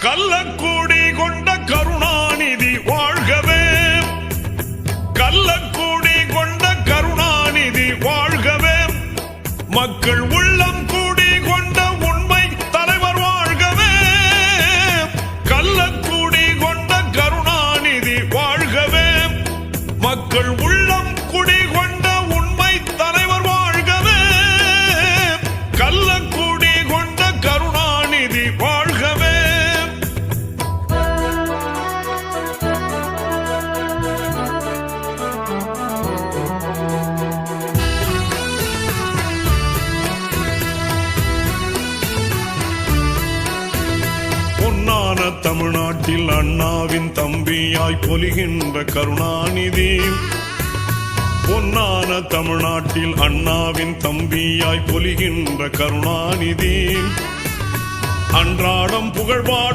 கள்ளக்கூடி கொண்ட கருணாநிதி வாழ்கவே, கள்ளக்கூடி கொண்ட கருணாநிதி வாழ்கவே, மக்கள் உள்ளம் கூடி கொண்ட உண்மை தலைவர் வாழ்கவே, கள்ளக்கூடி கொண்ட கருணாநிதி வாழ்கவே, மக்கள் உள்ளம் குடி கொண்ட உண்மை தலைவர் வாழ்கவே, கள்ளக்கூடி கொண்ட கருணாநிதி வாழ்கவே. பொன்னான தமிழ்நாட்டில் அண்ணாவின் தம்பியாய் பொலிகின்ற கருணாநிதி, பொன்னான தமிழ்நாட்டில் அண்ணாவின் தம்பியாய் பொலிகின்ற கருணாநிதி, அன்றாடம் புகழ்பாடும்